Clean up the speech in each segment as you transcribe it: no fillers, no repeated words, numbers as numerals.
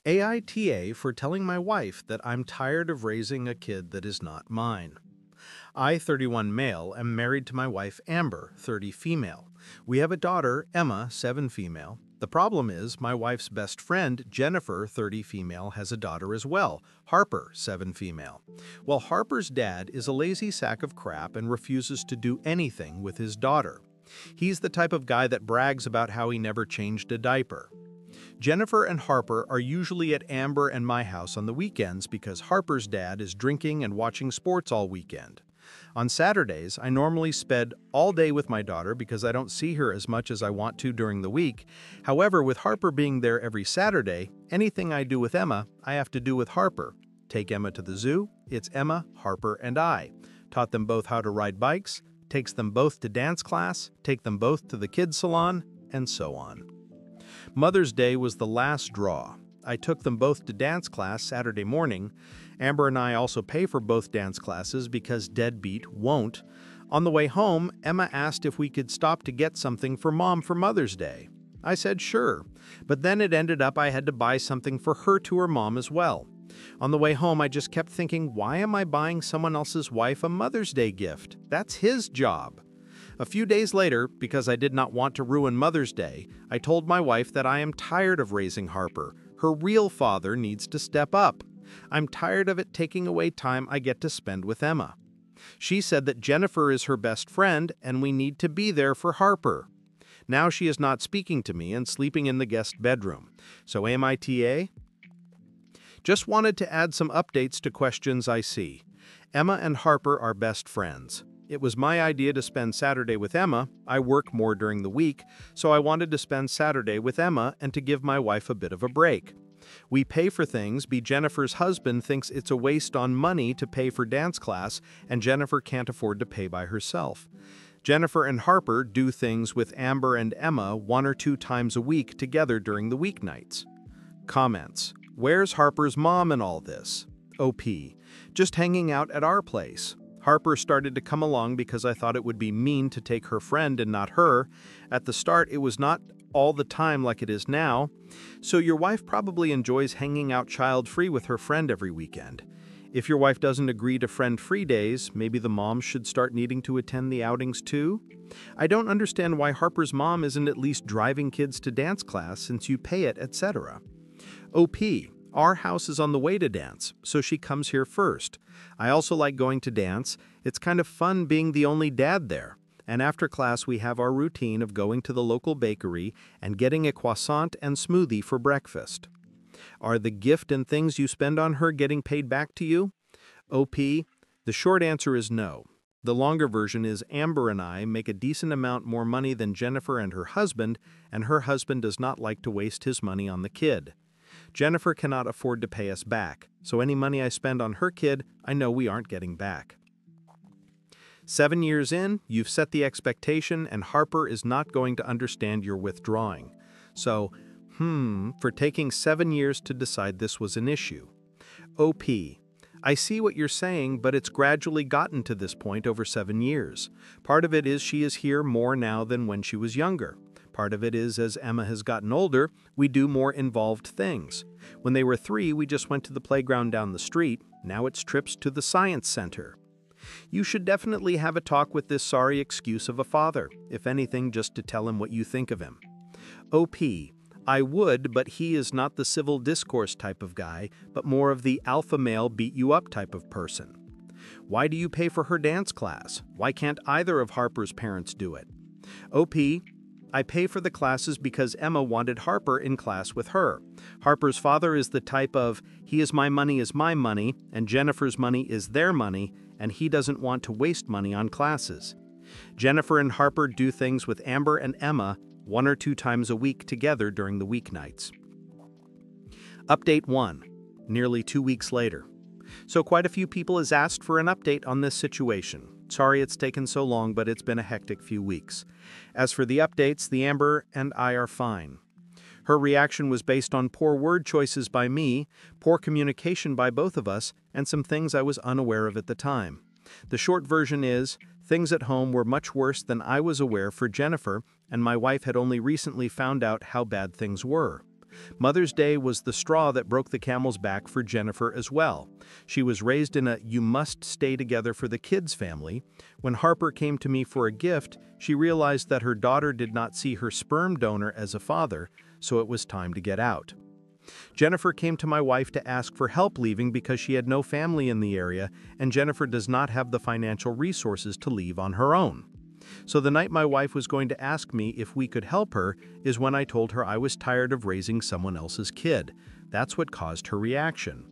AITA for telling my wife that I'm tired of raising a kid that is not mine. I, 31 male, am married to my wife Amber, 30 female. We have a daughter, Emma, 7 female. The problem is my wife's best friend, Jennifer, 30 female, has a daughter as well, Harper, 7 female. Well, Harper's dad is a lazy sack of crap and refuses to do anything with his daughter. He's the type of guy that brags about how he never changed a diaper. Jennifer and Harper are usually at Amber and my house on the weekends because Harper's dad is drinking and watching sports all weekend. On Saturdays, I normally spend all day with my daughter because I don't see her as much as I want to during the week. However, with Harper being there every Saturday, anything I do with Emma, I have to do with Harper. Take Emma to the zoo, it's Emma, Harper, and I. Taught them both how to ride bikes, takes them both to dance class, take them both to the kids' salon, and so on. Mother's Day was the last draw. I took them both to dance class Saturday morning. Amber and I also pay for both dance classes because Deadbeat won't. On the way home, Emma asked if we could stop to get something for Mom for Mother's Day. I said sure, but then it ended up I had to buy something for her to her mom as well. On the way home, I just kept thinking, why am I buying someone else's wife a Mother's Day gift? That's his job. A few days later, because I did not want to ruin Mother's Day, I told my wife that I am tired of raising Harper. Her real father needs to step up. I'm tired of it taking away time I get to spend with Emma. She said that Jennifer is her best friend and we need to be there for Harper. Now she is not speaking to me and sleeping in the guest bedroom. So am I TA? Just wanted to add some updates to questions I see. Emma and Harper are best friends. It was my idea to spend Saturday with Emma. I work more during the week, so I wanted to spend Saturday with Emma and to give my wife a bit of a break. We pay for things, Jennifer's husband thinks it's a waste on money to pay for dance class, and Jennifer can't afford to pay by herself. Jennifer and Harper do things with Amber and Emma 1 or 2 times a week together during the weeknights. Comments. Where's Harper's mom in all this? OP. Just hanging out at our place. Harper started to come along because I thought it would be mean to take her friend and not her. At the start, it was not all the time like it is now. So your wife probably enjoys hanging out child-free with her friend every weekend. If your wife doesn't agree to friend-free days, maybe the mom should start needing to attend the outings too? I don't understand why Harper's mom isn't at least driving kids to dance class since you pay it, etc. OP. Our house is on the way to dance, so she comes here first. I also like going to dance. It's kind of fun being the only dad there. And after class, we have our routine of going to the local bakery and getting a croissant and smoothie for breakfast. Are the gift and things you spend on her getting paid back to you? OP. The short answer is no. The longer version is Amber and I make a decent amount more money than Jennifer and her husband does not like to waste his money on the kid. Jennifer cannot afford to pay us back, so any money I spend on her kid, I know we aren't getting back. 7 years in, you've set the expectation and Harper is not going to understand your withdrawing. So, for taking 7 years to decide this was an issue. OP. I see what you're saying, but it's gradually gotten to this point over 7 years. Part of it is she is here more now than when she was younger. Part of it is as Emma has gotten older, we do more involved things. When they were 3, we just went to the playground down the street. Now it's trips to the science center. You should definitely have a talk with this sorry excuse of a father, if anything just to tell him what you think of him. OP. I would, but he is not the civil discourse type of guy, but more of the alpha male beat you up type of person. Why do you pay for her dance class? Why can't either of Harper's parents do it? OP. I pay for the classes because Emma wanted Harper in class with her. Harper's father is the type of, he is my money, and Jennifer's money is their money, and he doesn't want to waste money on classes. Jennifer and Harper do things with Amber and Emma 1 or 2 times a week together during the weeknights. Update 1. Nearly 2 weeks later. So quite a few people has asked for an update on this situation. Sorry it's taken so long, but it's been a hectic few weeks. As for the updates, the Amber and I are fine. Her reaction was based on poor word choices by me, poor communication by both of us, and some things I was unaware of at the time. The short version is, things at home were much worse than I was aware for Jennifer, and my wife had only recently found out how bad things were. Mother's Day was the straw that broke the camel's back for Jennifer as well. She was raised in a "you must stay together for the kids" family. When Harper came to me for a gift, she realized that her daughter did not see her sperm donor as a father, so it was time to get out. Jennifer came to my wife to ask for help leaving because she had no family in the area, and Jennifer does not have the financial resources to leave on her own. So the night my wife was going to ask me if we could help her is when I told her I was tired of raising someone else's kid. That's what caused her reaction.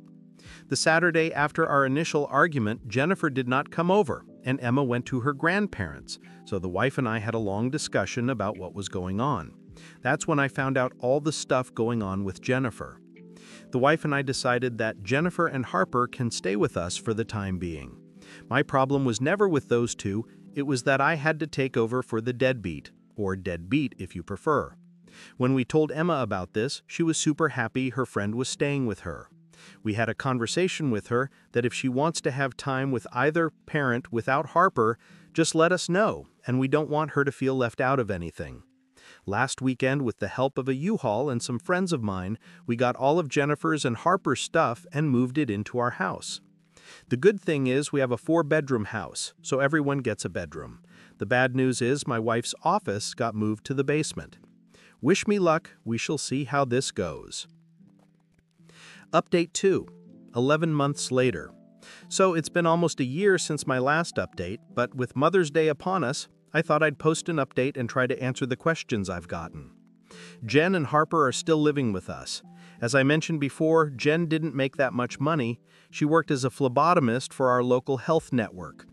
The Saturday after our initial argument, Jennifer did not come over, and Emma went to her grandparents, so the wife and I had a long discussion about what was going on. That's when I found out all the stuff going on with Jennifer. The wife and I decided that Jennifer and Harper can stay with us for the time being. My problem was never with those two, it was that I had to take over for the deadbeat, or deadbeat if you prefer. When we told Emma about this, she was super happy her friend was staying with her. We had a conversation with her that if she wants to have time with either parent without Harper, just let us know, and we don't want her to feel left out of anything. Last weekend, with the help of a U-Haul and some friends of mine, we got all of Jennifer's and Harper's stuff and moved it into our house. The good thing is we have a 4-bedroom house, so everyone gets a bedroom. The bad news is my wife's office got moved to the basement. Wish me luck, we shall see how this goes. Update 2, 11 months later. So it's been almost a year since my last update, but with Mother's Day upon us, I thought I'd post an update and try to answer the questions I've gotten. Jen and Harper are still living with us. As I mentioned before, Jen didn't make that much money. She worked as a phlebotomist for our local health network.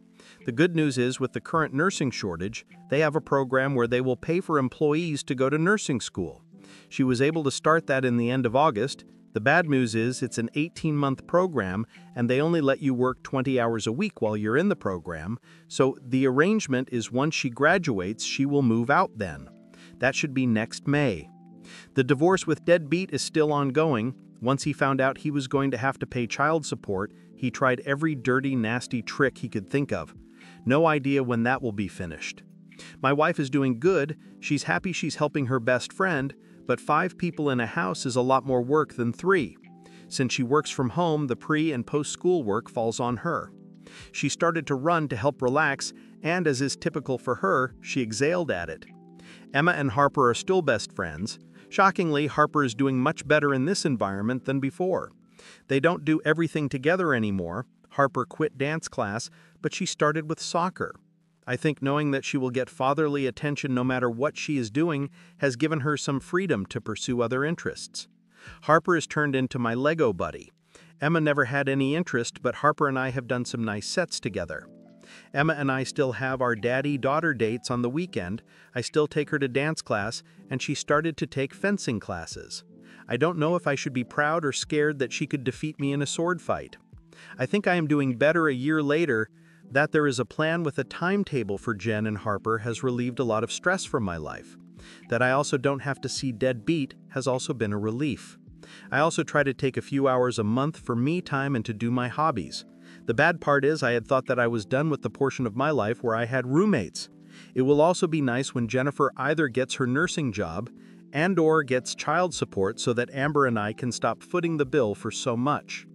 The good news is, with the current nursing shortage, they have a program where they will pay for employees to go to nursing school. She was able to start that in the end of August. The bad news is it's an 18-month program, and they only let you work 20 hours a week while you're in the program, so the arrangement is once she graduates, she will move out then. That should be next May. The divorce with Deadbeat is still ongoing. Once he found out he was going to have to pay child support, he tried every dirty, nasty trick he could think of. No idea when that will be finished. My wife is doing good. She's happy she's helping her best friend, but 5 people in a house is a lot more work than 3. Since she works from home, the pre- and post-school work falls on her. She started to run to help relax, and as is typical for her, she excelled at it. Emma and Harper are still best friends. Shockingly, Harper is doing much better in this environment than before. They don't do everything together anymore. Harper quit dance class, but she started with soccer. I think knowing that she will get fatherly attention no matter what she is doing has given her some freedom to pursue other interests. Harper has turned into my Lego buddy. Emma never had any interest, but Harper and I have done some nice sets together. Emma and I still have our daddy-daughter dates on the weekend. I still take her to dance class, and she started to take fencing classes. I don't know if I should be proud or scared that she could defeat me in a sword fight. I think I am doing better a year later. That there is a plan with a timetable for Jen and Harper has relieved a lot of stress from my life. That I also don't have to see Deadbeat has also been a relief. I also try to take a few hours a month for me time and to do my hobbies. The bad part is I had thought that I was done with the portion of my life where I had roommates. It will also be nice when Jennifer either gets her nursing job and/or gets child support so that Amber and I can stop footing the bill for so much.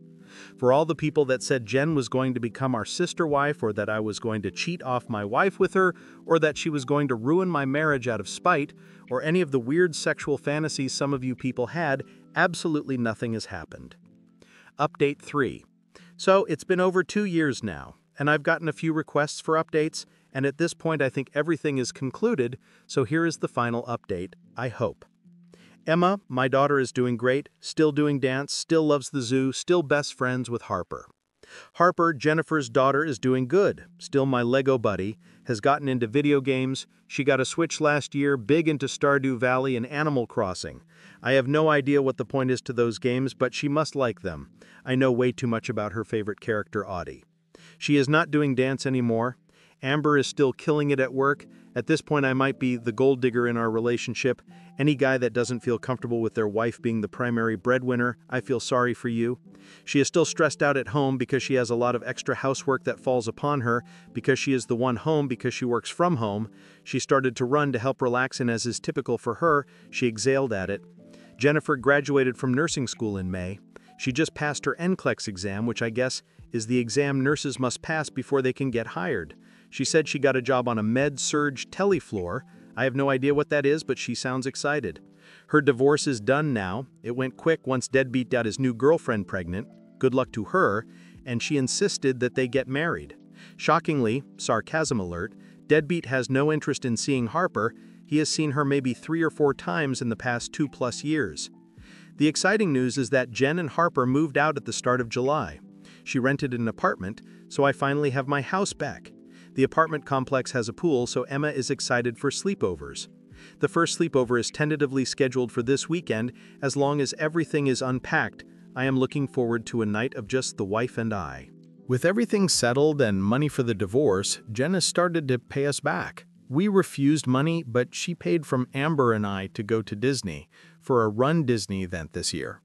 For all the people that said Jen was going to become our sister wife, or that I was going to cheat off my wife with her, or that she was going to ruin my marriage out of spite, or any of the weird sexual fantasies some of you people had, absolutely nothing has happened. Update 3. So it's been over 2 years now, and I've gotten a few requests for updates, and at this point I think everything is concluded, so here is the final update, I hope. Emma, my daughter, is doing great, still doing dance, still loves the zoo, still best friends with Harper. Harper, Jennifer's daughter, is doing good, still my Lego buddy, has gotten into video games. She got a Switch last year, big into Stardew Valley and Animal Crossing. I have no idea what the point is to those games, but she must like them. I know way too much about her favorite character, Audie. She is not doing dance anymore. Amber is still killing it at work. At this point, I might be the gold digger in our relationship. Any guy that doesn't feel comfortable with their wife being the primary breadwinner, I feel sorry for you. She is still stressed out at home because she has a lot of extra housework that falls upon her, because she is the one home because she works from home. She started to run to help relax, and as is typical for her, she excelled at it. Jennifer graduated from nursing school in May. She just passed her NCLEX exam, which I guess is the exam nurses must pass before they can get hired. She said she got a job on a med-surg telefloor. I have no idea what that is, but she sounds excited. Her divorce is done now. It went quick once Deadbeat got his new girlfriend pregnant. Good luck to her, and she insisted that they get married. Shockingly, sarcasm alert, Deadbeat has no interest in seeing Harper. He has seen her maybe 3 or 4 times in the past 2+ years. The exciting news is that Jen and Harper moved out at the start of July. She rented an apartment, so I finally have my house back. The apartment complex has a pool, so Emma is excited for sleepovers. The first sleepover is tentatively scheduled for this weekend. As long as everything is unpacked, I am looking forward to a night of just the wife and I. With everything settled and money for the divorce, Jen has started to pay us back. We refused money, but she paid from Amber and I to go to Disney for a Run Disney event this year.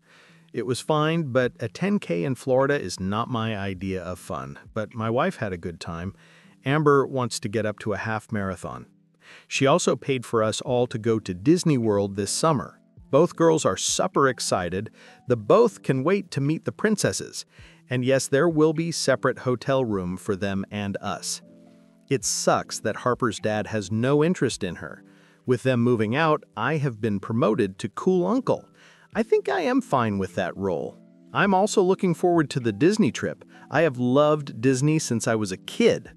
It was fine, but a 10K in Florida is not my idea of fun. But my wife had a good time. Amber wants to get up to a half marathon. She also paid for us all to go to Disney World this summer. Both girls are super excited. The both can wait to meet the princesses. And yes, there will be separate hotel room for them and us. It sucks that Harper's dad has no interest in her. With them moving out, I have been promoted to cool uncle. I think I am fine with that role. I'm also looking forward to the Disney trip. I have loved Disney since I was a kid.